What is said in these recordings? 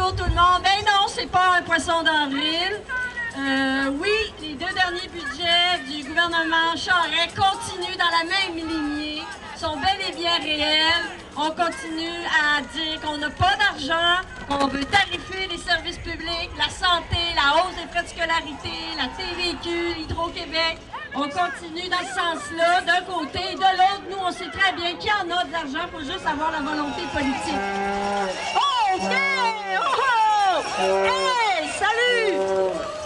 Bonjour tout le monde. Ben non, c'est pas un poisson d'avril. Oui, les 2 derniers budgets du gouvernement Charest continuent dans la même lignée, sont bel et bien réels. On continue à dire qu'on n'a pas d'argent, qu'on veut tarifer les services publics, la santé, la hausse des frais de scolarité, la TVQ, Hydro-Québec. On continue dans ce sens-là, d'un côté et de l'autre. Nous, on sait très bien qu'il y en a de l'argent, il faut juste avoir la volonté politique. Oh, OK! Oh! Hey, salut!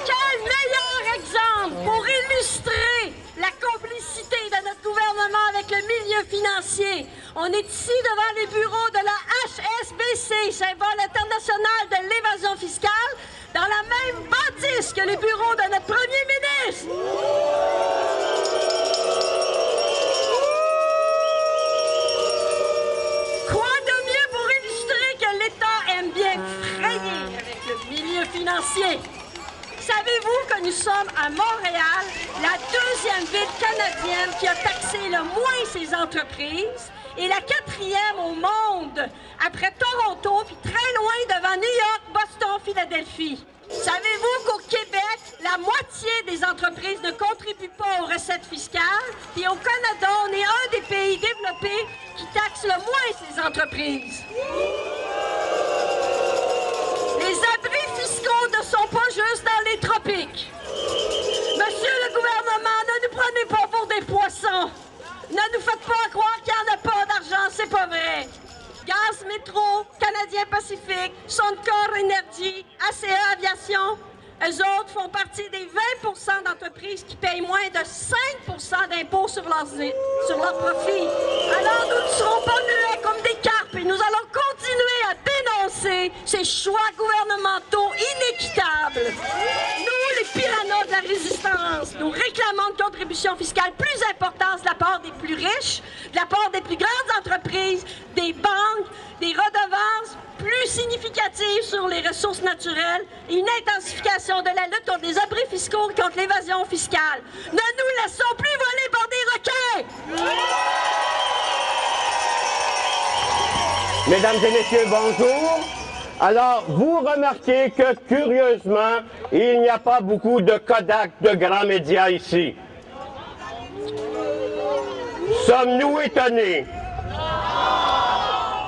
Quel meilleur exemple pour illustrer la complicité de notre gouvernement avec le milieu financier. On est ici devant les bureaux de la HSBC, symbole international de l'évasion fiscale, dans la même bâtisse que les bureaux de notre premier ministre. Quoi de mieux pour illustrer que l'État aime bien frayer avec le milieu financier? Savez-vous que nous sommes à Montréal, la 2e ville canadienne qui a taxé le moins ses entreprises et la 4e au monde, après Toronto, puis très loin devant New York, Boston, Philadelphie. Savez-vous qu'au Québec, la moitié des entreprises ne contribuent pas aux recettes fiscales, et au Canada, on est un des pays développés qui taxe le moins ses entreprises. Les abris fiscaux ne sont pas juste dans les tropiques. Monsieur le gouvernement, ne nous prenez pas pour des poissons. Ne nous faites pas croire qu'il n'y en a pas d'argent, c'est pas vrai. Gaz Métro, Canadien Pacifique, Suncor Énergie, ACA Aviation, eux autres font partie des 20 d'entreprises qui payent moins de 5 d'impôts sur leurs profits. Alors nous ne serons pas muets comme des carpes et nous allons continuer à dénoncer ces choix gouvernementaux inéquitables. Nous, les piranhas de la résistance, nous réclamons une contribution fiscale plus importante de la part des plus riches, de la part des plus grandes entreprises, des banques, des redevances plus significatives sur les ressources naturelles et une intensification de la lutte contre les abris fiscaux et contre l'évasion fiscale. Ne nous laissons plus voler par des requins! Mesdames et messieurs, bonjour. Alors, vous remarquez que, curieusement, il n'y a pas beaucoup de Kodak de grands médias ici. Sommes-nous étonnés?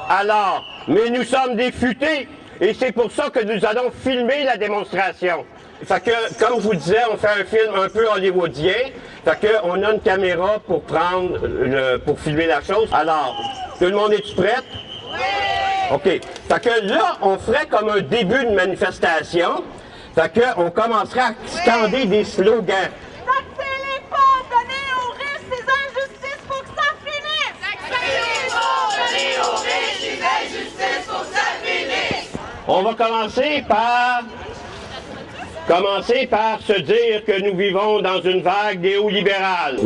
Alors, mais nous sommes des futés et c'est pour ça que nous allons filmer la démonstration. Fait que, comme je vous disais, on fait un film un peu hollywoodien. Fait que, on a une caméra pour pour filmer la chose. Alors, tout le monde est prêt? Oui! OK. Fait que là, on ferait comme un début de manifestation. Fait que, on commencerait à scander des slogans. On va commencer par se dire que nous vivons dans une vague néolibérale.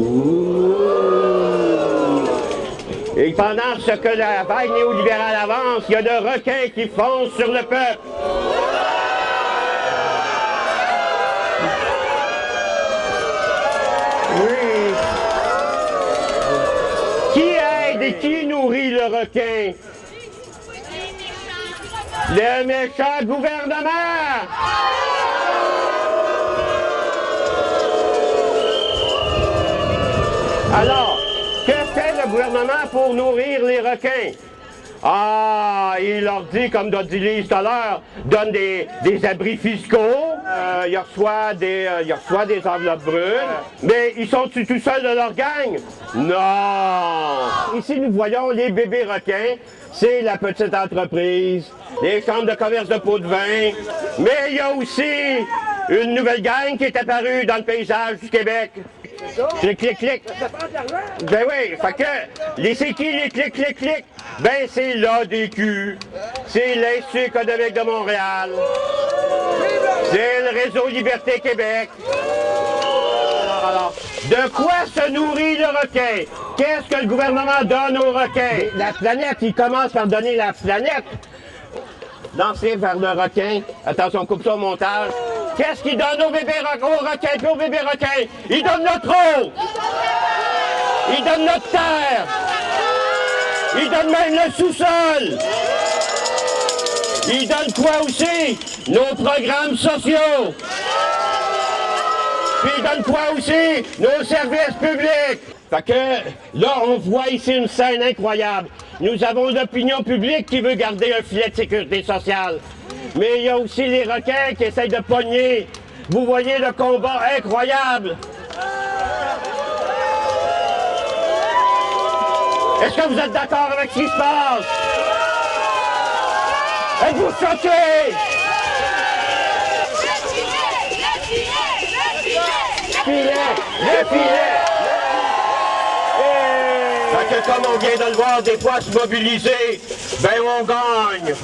Et pendant ce que la vague néolibérale avance, il y a de requins qui foncent sur le peuple. Oui. Qui aide et qui nourrit le requin? Le méchant gouvernement! Alors, que fait le gouvernement pour nourrir les requins? Ah, il leur dit, comme Dodilise tout à l'heure, donne des abris fiscaux, il reçoit des enveloppes brunes, mais ils sont-ils tout seuls de leur gang? Non! Ici, nous voyons les bébés requins, c'est la petite entreprise, les chambres de commerce de pots de vin, mais il y a aussi une nouvelle gang qui est apparue dans le paysage du Québec. Clic, clic, clic. Ben oui, fait que, c'est qui les clic, clic, clic? Ben c'est l'ADQ, c'est l'Institut économique de Montréal, c'est le réseau Liberté Québec. Alors, de quoi se nourrit le requin? Qu'est-ce que le gouvernement donne aux requins? La planète, il commence par donner la planète. Danser vers le requin. Attention, on coupe ça au montage. Qu'est-ce qu'il donne aux bébés requins puis aux bébés requins? Il donne notre eau! Il donne notre terre! Il donne même le sous-sol! Ils donnent quoi aussi? Nos programmes sociaux. Puis ils donnent quoi aussi? Nos services publics. Fait que là, on voit ici une scène incroyable. Nous avons l'opinion publique qui veut garder un filet de sécurité sociale. Mais il y a aussi les requins qui essayent de pogner. Vous voyez le combat incroyable. Est-ce que vous êtes d'accord avec ce qui se passe? Êtes-vous choqués? Le filet! Fait que comme on vient de le voir, des fois se mobiliser, ben on gagne.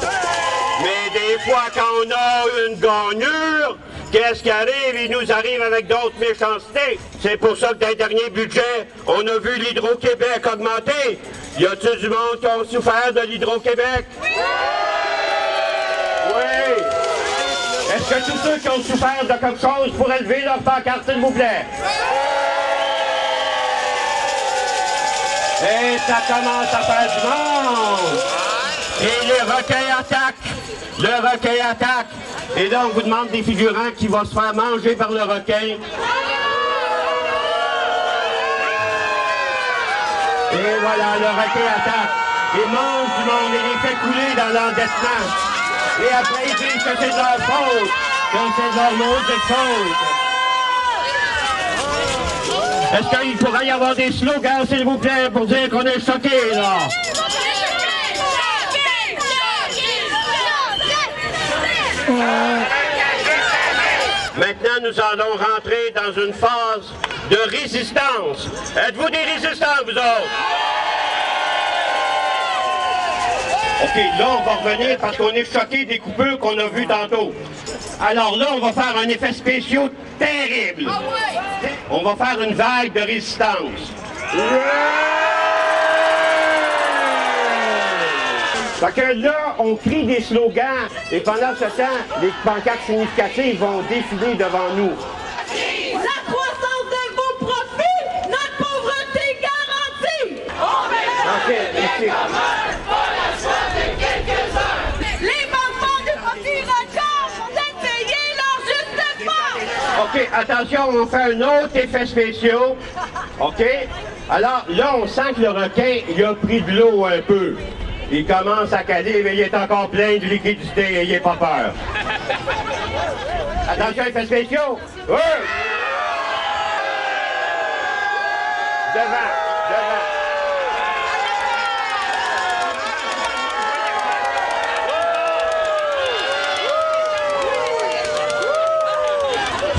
Mais des fois quand on a une gagnure, qu'est-ce qui arrive? Il nous arrive avec d'autres méchancetés. C'est pour ça que dans le dernier budget, on a vu l'Hydro-Québec augmenter. Y a-t-il du monde qui a souffert de l'Hydro-Québec? Oui! Est-ce que tous ceux qui ont souffert de quelque chose pourraient lever leur pancarte, s'il vous plaît? Et ça commence à faire du monde! Et les requins attaquent! Le requin attaque! Et là, on vous demande des figurants qui vont se faire manger par le requin. Et voilà, le requin attaque. Il mange du monde et les fait couler dans l'endettement. Et après, ils disent que c'est de leur faute, que c'est de leur maudite faute. Est-ce qu'il pourrait y avoir des slogans, s'il vous plaît, pour dire qu'on est choqués, là? Maintenant, nous allons rentrer dans une phase de résistance. Êtes-vous des résistants, vous autres? OK, là, on va revenir parce qu'on est choqués des coupures qu'on a vues tantôt. Alors là, on va faire un effet spécial terrible. On va faire une vague de résistance. Fait que là, on crie des slogans et pendant ce temps, les pancartes significatives vont défiler devant nous. La croissance de vos profits, notre pauvreté garantie. OK, ici. Les mouvements de profit records sont à payer leur juste part. OK, attention, on fait un autre effet spécial. OK? Alors, là, on sent que le requin, il a pris de l'eau un peu. Il commence à caler, mais il est encore plein de liquidité, ayez pas peur. Attention, effets spéciaux. Oui! Devant.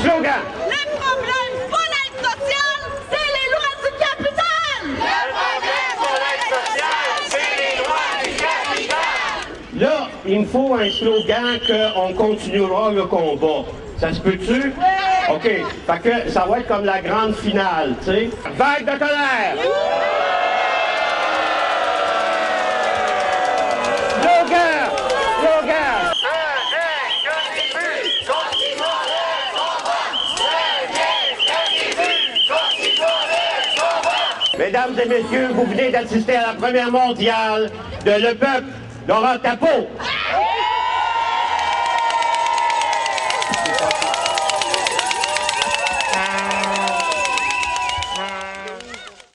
Slogan. Le problème pour l'aide sociale, c'est les lois du capital. Le problème pour l'aide sociale, c'est les lois du capital. Là, il me faut un slogan qu'on continuera le combat. Ça se peut-tu? OK. Fait que ça va être comme la grande finale, tu sais. Vague de colère! Slogan! Slogan! Mesdames et messieurs, vous venez d'assister à la première mondiale de Le Peuple d'Oran Tapo.